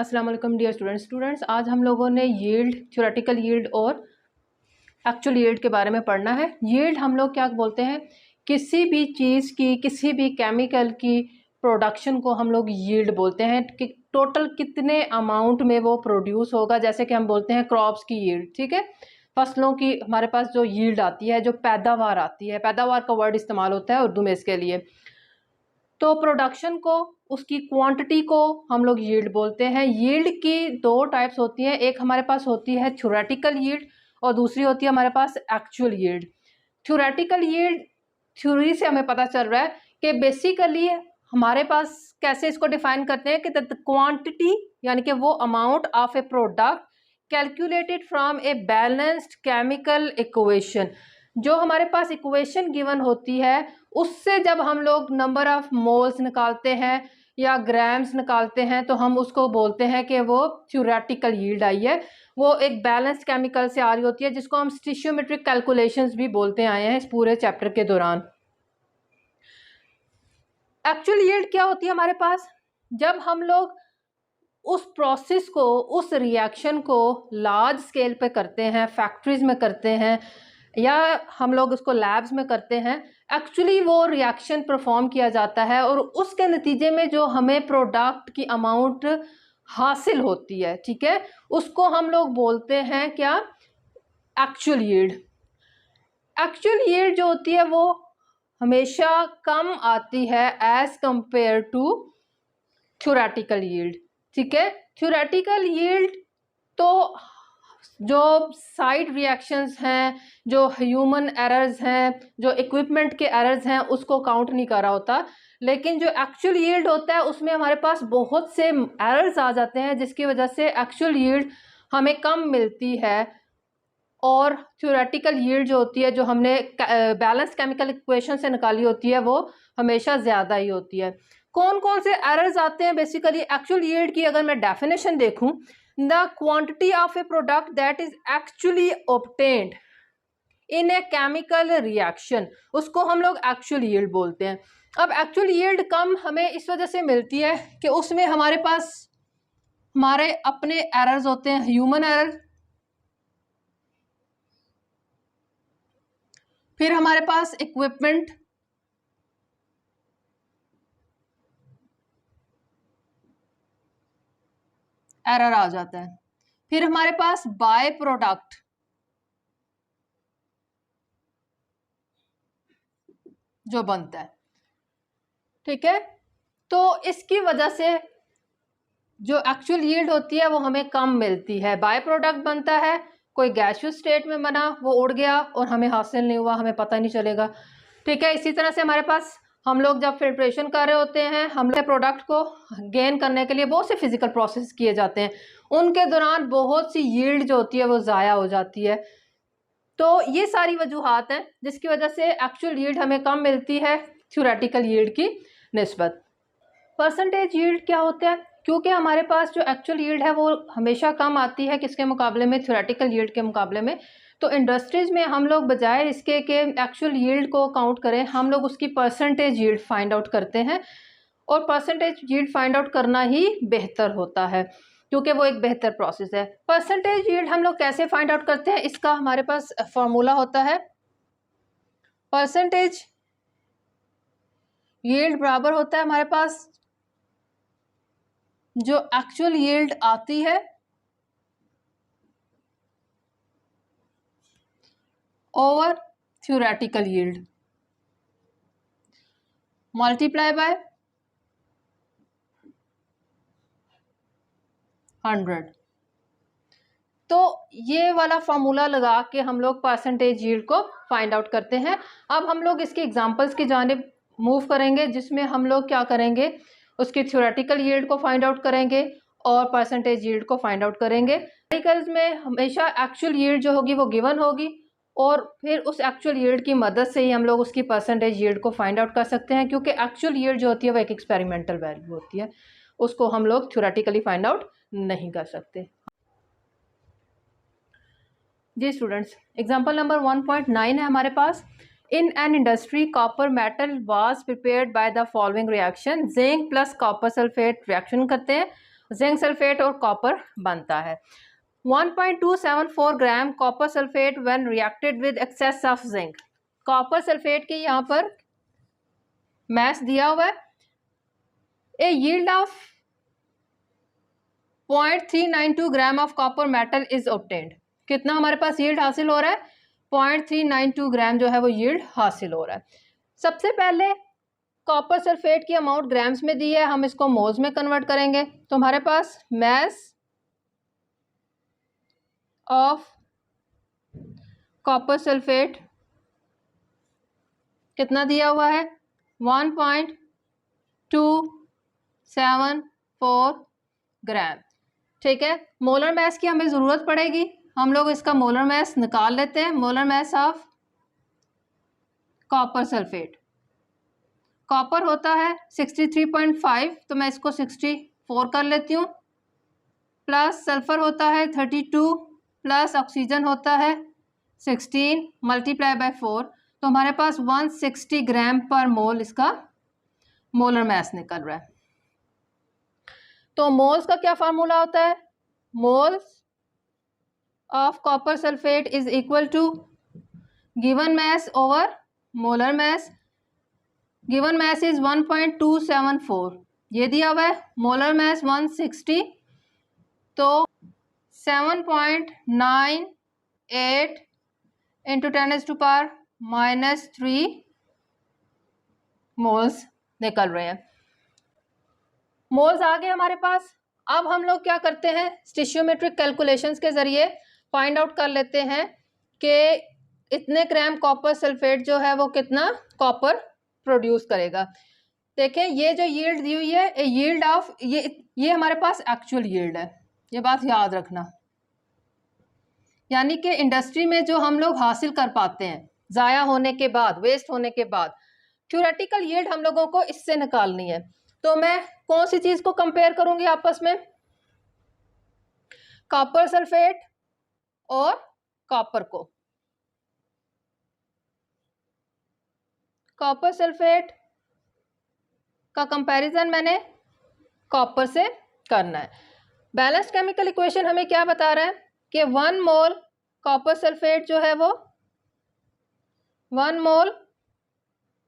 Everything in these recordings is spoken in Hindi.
अस्सलाम वालेकुम डियर स्टूडेंट्स, आज हम लोगों ने यील्ड, थ्योरेटिकल यील्ड और एक्चुअल यील्ड के बारे में पढ़ना है। यील्ड हम लोग क्या बोलते हैं, किसी भी चीज़ की, किसी भी केमिकल की प्रोडक्शन को हम लोग यील्ड बोलते हैं कि टोटल कितने अमाउंट में वो प्रोड्यूस होगा। जैसे कि हम बोलते हैं क्रॉप्स की यील्ड, ठीक है, फसलों की हमारे पास जो यील्ड आती है, जो पैदावार आती है, पैदावार का वर्ड इस्तेमाल होता है उर्दू में इसके लिए। तो प्रोडक्शन को, उसकी क्वांटिटी को हम लोग यील्ड बोलते हैं। यील्ड की दो टाइप्स होती हैं, एक हमारे पास होती है थ्योरेटिकल यील्ड और दूसरी होती है हमारे पास actual yield. Theoretical yield, theory से हमें पता चल रहा है कि बेसिकली हमारे पास कैसे इसको डिफाइन करते हैं कि द क्वांटिटी यानी कि वो amount of A product calculated from a balanced chemical equation. जो हमारे पास इक्वेशन गिवन होती है उससे जब हम लोग नंबर ऑफ मोल्स निकालते हैं या ग्राम्स निकालते हैं तो हम उसको बोलते हैं कि वो थ्योरेटिकल यील्ड आई है। वो एक बैलेंस्ड केमिकल से आ रही होती है, जिसको हम स्टिशियोमेट्रिक कैलकुलेशंस भी बोलते आए हैं इस पूरे चैप्टर के दौरान। एक्चुअल यील्ड क्या होती है हमारे पास, जब हम लोग उस प्रोसेस को, उस रिएक्शन को लार्ज स्केल पे करते हैं, फैक्ट्रीज में करते हैं या हम लोग उसको लैब्स में करते हैं, एक्चुअली वो रिएक्शन परफॉर्म किया जाता है और उसके नतीजे में जो हमें प्रोडक्ट की अमाउंट हासिल होती है, ठीक है, उसको हम लोग बोलते हैं क्या, एक्चुअल यील्ड। एक्चुअल यील्ड जो होती है वो हमेशा कम आती है as compare to theoretical yield, ठीक है। थ्योरेटिकल यील्ड तो जो साइड रिएक्शंस हैं, जो ह्यूमन एरर्स हैं, जो इक्विपमेंट के एरर्स हैं, उसको काउंट नहीं कर रहा होता। लेकिन जो एक्चुअल यील्ड होता है उसमें हमारे पास बहुत से एरर्स आ जाते हैं, जिसकी वजह से एक्चुअल यील्ड हमें कम मिलती है और थ्योरेटिकल यील्ड जो होती है, जो हमने बैलेंस केमिकल इक्वेशन से निकाली होती है, वो हमेशा ज़्यादा ही होती है। कौन कौन से एरर्स आते हैं बेसिकली एक्चुअल यील्ड की? अगर मैं डेफिनेशन देखूं, the quantity of A product that is actually obtained in a chemical reaction, उसको हम लोग एक्चुअल यील्ड बोलते हैं। अब एक्चुअल यील्ड कम हमें इस वजह से मिलती है कि उसमें हमारे पास हमारे अपने एरर्स होते हैं, ह्यूमन एरर, फिर हमारे पास इक्विपमेंट, एरर आ जाता है, फिर हमारे पास बाय प्रोडक्ट, जो बनता है, ठीक है। तो इसकी वजह से जो एक्चुअल यील्ड होती है वो हमें कम मिलती है। बाय प्रोडक्ट बनता है, कोई गैसियस स्टेट में बना, वो उड़ गया और हमें हासिल नहीं हुआ, हमें पता नहीं चलेगा, ठीक है। इसी तरह से हमारे पास हम लोग जब फिल्ट्रेशन कर रहे होते हैं, हम लोग प्रोडक्ट को गेन करने के लिए बहुत से फिजिकल प्रोसेस किए जाते हैं, उनके दौरान बहुत सी यील्ड जो होती है वो ज़ाया हो जाती है। तो ये सारी वजूहात हैं जिसकी वजह से एक्चुअल यील्ड हमें कम मिलती है थ्योरेटिकल यील्ड की निस्बत। परसेंटेज यील्ड क्या होता है? क्योंकि हमारे पास जो एक्चुअल यील्ड है वो हमेशा कम आती है, किसके मुकाबले में, थ्योरेटिकल यील्ड के मुकाबले में। तो इंडस्ट्रीज़ में हम लोग बजाय इसके कि एक्चुअल यील्ड को काउंट करें, हम लोग उसकी परसेंटेज यील्ड फाइंड आउट करते हैं और परसेंटेज यील्ड फाइंड आउट करना ही बेहतर होता है क्योंकि वो एक बेहतर प्रोसेस है। परसेंटेज यील्ड हम लोग कैसे फाइंड आउट करते हैं, इसका हमारे पास फॉर्मूला होता है, परसेंटेज यील्ड बराबर होता है हमारे पास जो एक्चुअल यील्ड आती है over theoretical yield multiply by 100। तो ये वाला फॉर्मूला लगा के हम लोग परसेंटेज यील्ड को फाइंड आउट करते हैं। अब हम लोग इसके एग्जांपल्स की जानिब मूव करेंगे, जिसमें हम लोग क्या करेंगे, उसकी थ्योरेटिकल यील्ड को फाइंड आउट करेंगे और परसेंटेज यील्ड को फाइंड आउट करेंगे। थ्योरेटिकल्स में हमेशा एक्चुअल यील्ड जो होगी वो गिवन होगी और फिर उस एक्चुअल यील्ड की मदद से ही हम लोग उसकी परसेंटेज यील्ड को फाइंड आउट कर सकते हैं, क्योंकि एक्चुअल यील्ड जो होती है वो एक एक्सपेरिमेंटल वैल्यू होती है, उसको हम लोग थ्योरेटिकली फाइंड आउट नहीं कर सकते। जी स्टूडेंट्स, एग्जाम्पल नंबर 1.9 है हमारे पास। In an industry copper metal was prepared by the following reaction. Zinc plus copper sulphate reaction करते हैं जिंक सल्फेट और कॉपर बनता है। 1.274 gram copper sulphate when reacted with excess of zinc. Copper sulphate की यहाँ पर मैस दिया हुआ है। A yield of 0.392 gram of copper metal is obtained. कितना हमारे पास यील्ड हासिल हो रहा है? 0.392 ग्राम जो है वो यील्ड हासिल हो रहा है। सबसे पहले कॉपर सल्फेट की अमाउंट ग्राम्स में दी है, हम इसको मोल्स में कन्वर्ट करेंगे। तो हमारे पास मैस ऑफ कॉपर सल्फेट कितना दिया हुआ है? 1.274 ग्राम। ठीक है, मोलर मैस की हमें ज़रूरत पड़ेगी, हम लोग इसका मोलर मैस निकाल लेते हैं। Molar mass of copper sulphate, copper होता है 63.5, तो मैं इसको 64 कर लेती हूँ, प्लस सल्फर होता है 32, प्लस ऑक्सीजन होता है 16 मल्टीप्लाई बाय 4, तो हमारे पास 160 ग्राम पर मोल इसका मोलर मैस निकल रहा है। तो मोल्स का क्या फार्मूला होता है? Moles of copper sulphate is equal to given mass over molar mass. Given mass is 1.274, ये दिया हुआ है। मोलर मैस 160, तो 7.98 इंटू 10⁻³ मोल्स निकल रहे हैं। मोल्स आ गए हमारे पास। अब हम लोग क्या करते हैं, स्टिशियोमेट्रिक कैलकुलेशंस के ज़रिए फाइंड आउट कर लेते हैं कि इतने ग्राम कॉपर सल्फेट जो है वो कितना कॉपर प्रोड्यूस करेगा। देखें, ये जो यील्ड दी हुई है, यील्ड ऑफ ये हमारे पास एक्चुअल यील्ड है, ये बात याद रखना। यानी कि इंडस्ट्री में जो हम लोग हासिल कर पाते हैं ज़ाया होने के बाद, वेस्ट होने के बाद, थ्योरेटिकल यील्ड हम लोगों को इससे निकालनी है। तो मैं कौन सी चीज़ को कंपेयर करूंगी आपस में? कॉपर सल्फेट और कॉपर को। कॉपर सल्फेट का कंपैरिजन मैंने कॉपर से करना है। बैलेंस्ड केमिकल इक्वेशन हमें क्या बता रहा है कि 1 मोल कॉपर सल्फेट जो है वो 1 मोल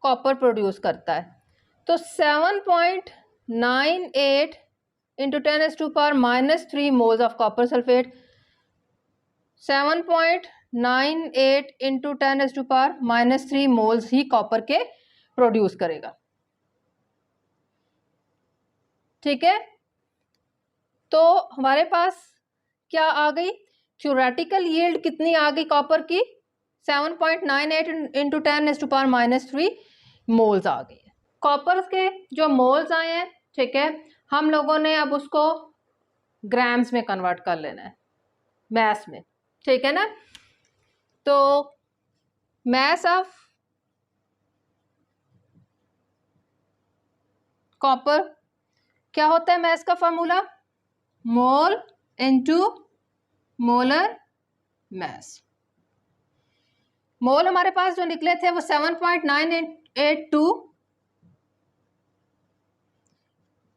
कॉपर प्रोड्यूस करता है। तो 7.98 into 10⁻³ moles of copper sulphate, 7.98 into 10⁻³ moles he copper के प्रोड्यूस करेगा। ठीक है, तो हमारे पास क्या आ गई? थ्योरेटिकल यील्ड कितनी आ गई कॉपर की? 7.98 इंटू 10⁻³ मोल्स आ गई है। कॉपर के जो मोल्स आए हैं, ठीक है, हम लोगों ने अब उसको ग्राम्स में कन्वर्ट कर लेना है, मैस में। ठीक है ना? तो मैस ऑफ कॉपर क्या होता है? मैस का फॉर्मूला मोल इनटू मोलर मैस। मोल हमारे पास जो निकले थे वो 7.982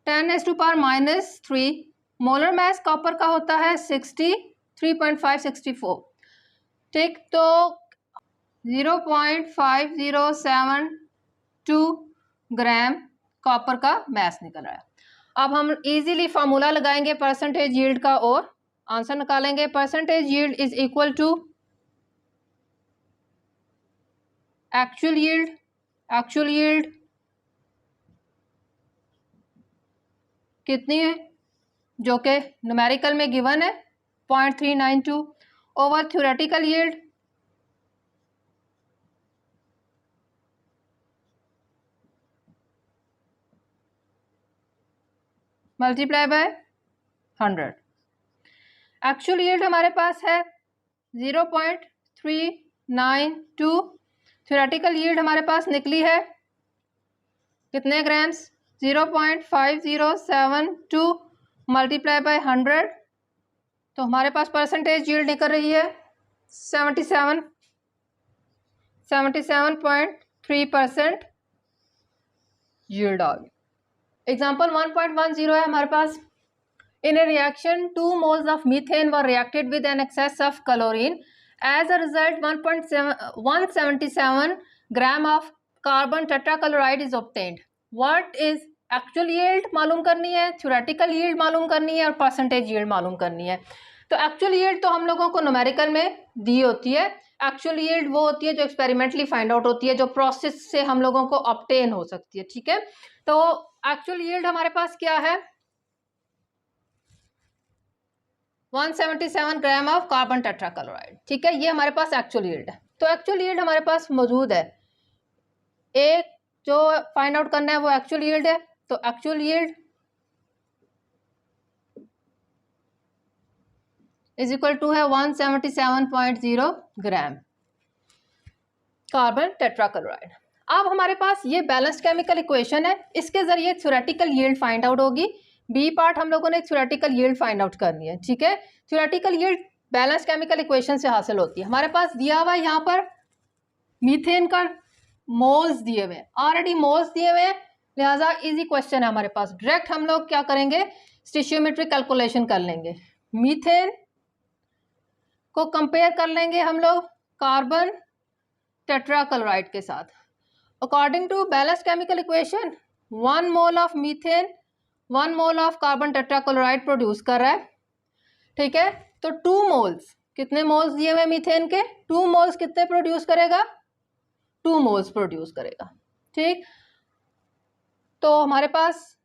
10⁻³ मोलर मैस कॉपर का होता है 63.564। ठीक, तो 0.5072 ग्राम कॉपर का मैस निकल रहा है। अब हम इजीली फार्मूला लगाएंगे परसेंटेज यील्ड का और आंसर निकालेंगे। Percentage yield is equal to actual yield. Actual yield कितनी है, जो कि न्यूमेरिकल में गिवन है 0.392 over theoretical yield multiply by 100। Actual yield हमारे पास है 0.392, थ्योरेटिकल यील्ड हमारे पास निकली है कितने ग्राम्स? 0.5072 मल्टीप्लाई बाय 100, तो हमारे पास परसेंटेज यील्ड निकल रही है 77.3% यील्ड आ गई। एग्जाम्पल 1.10 है हमारे पास। In a reaction, 2 moles of methane were reacted with an excess of chlorine. As a result, 177 gram of carbon tetrachloride is obtained. What is actual yield मालूम करनी है, थ्योरेटिकल यील्ड मालूम करनी है और परसेंटेज यील्ड मालूम करनी है. तो एक्चुअल यील्ड तो हम लोगों को न्यूमेरिकल में दी होती है. एक्चुअल यील्ड वो होती है जो एक्सपेरिमेंटली फाइंड आउट होती है, जो प्रोसेस से हम लोगों को ऑब्टेन हो सकती है. ठीक है, तो एक्चुअल यील्ड हमारे पास क्या है, 177 ग्राम ऑफ कार्बन टेट्राक्लोराइड. ठीक है, ये हमारे पास एक्चुअल यील्ड है. तो एक्चुअल यील्ड हमारे पास मौजूद है. एक जो फाइंड आउट करना है वो एक्चुअल यील्ड है. तो actual yield is equal to है 177.0 ग्राम कार्बन टेट्राक्लोराइड. अब हमारे पास ये बैलेंस्ड केमिकल इक्वेशन है, इसके जरिए थ्योरेटिकल यील्ड फाइंड आउट होगी. बी पार्ट हम लोगों ने थ्योरेटिकल यील्ड फाइंड आउट करनी है. ठीक है, theoretical yield balanced chemical equation से हासिल होती है. हमारे पास दिया हुआ है यहाँ पर मीथेन का मोल्स दिए हुए हैं, ऑलरेडी मोल्स दिए हुए हैं, लिहाजा इजी क्वेश्चन है हमारे पास. डायरेक्ट हम लोग क्या करेंगे, स्टोइचियोमेट्रिक कैलकुलेशन कर लेंगे. मीथेन को कंपेयर कर लेंगे हम लोग कार्बन टेट्राक्लोराइड के साथ. According to balanced chemical equation 1 mole of methane 1 mole of carbon tetrachloride produce कर रहा है. ठीक है, तो 2 मोल्स, कितने मोल्स दिए हुए मीथेन के, 2 मोल्स कितने प्रोड्यूस करेगा, 2 मोल्स प्रोड्यूस करेगा. ठीक, तो हमारे पास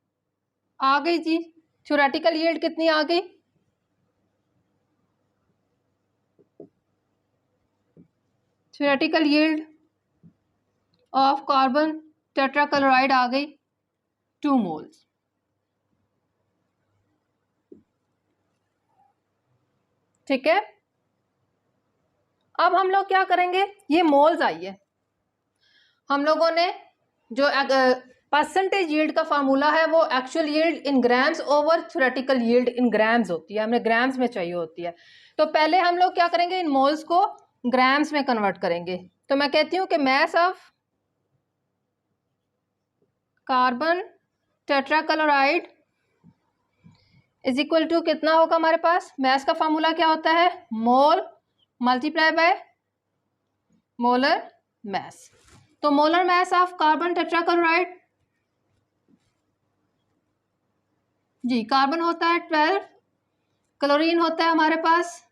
आ गई जी थ्योरेटिकल यील्ड कितनी आ गई, theoretical yield of carbon tetrachloride आ गई 2 मोल्स. ठीक है, अब हम लोग क्या करेंगे, ये मोल्स आई है, हम लोगों ने जो परसेंटेज यील्ड का फार्मूला है वो actual yield in grams over theoretical yield in grams होती है, हमें ग्राम्स में चाहिए होती है. तो पहले हम लोग क्या करेंगे, इन मोल्स को ग्राम्स में कन्वर्ट करेंगे. तो मैं कहती हूँ कि mass of carbon tetrachloride is equal to कितना होगा हमारे पास, मास का फार्मूला क्या होता है, mole multiply by molar mass. तो molar mass of carbon tetrachloride जी, कार्बन होता है 12, क्लोरीन होता है हमारे पास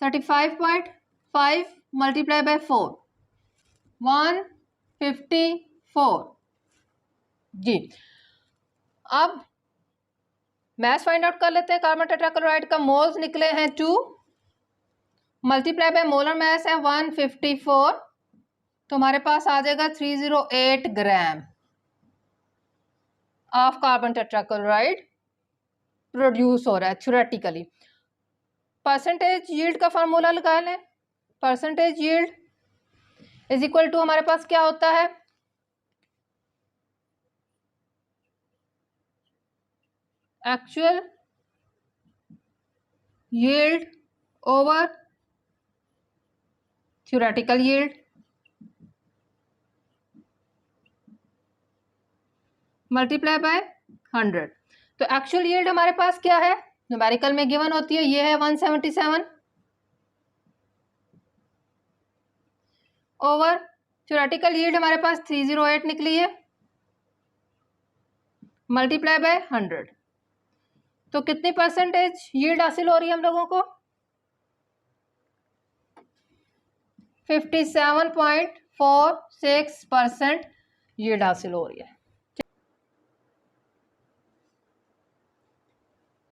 35.5 मल्टीप्लाई बाय 4 154 जी. अब मास फाइंड आउट कर लेते हैं. कार्बन टेट्राक्लोराइड का मोल्स निकले हैं 2 मल्टीप्लाई बाय मोलर मास है 154, तो हमारे पास आ जाएगा 308 gram of carbon tetrachloride produce हो रहा है थ्योरेटिकली. परसेंटेज यील्ड का फार्मूला लगा लें. Percentage yield is equal to हमारे पास क्या होता है, actual yield over theoretical yield multiply by 100. तो एक्चुअल यील्ड हमारे पास क्या है, न्यूमेरिकल में गिवन होती है, ये है 177 ओवर थ्योरेटिकल यील्ड हमारे पास 308 निकली है मल्टीप्लाई बाय 100. तो कितनी परसेंटेज यील्ड हासिल हो रही है हम लोगों को, 57.46% यील्ड हासिल हो रही है.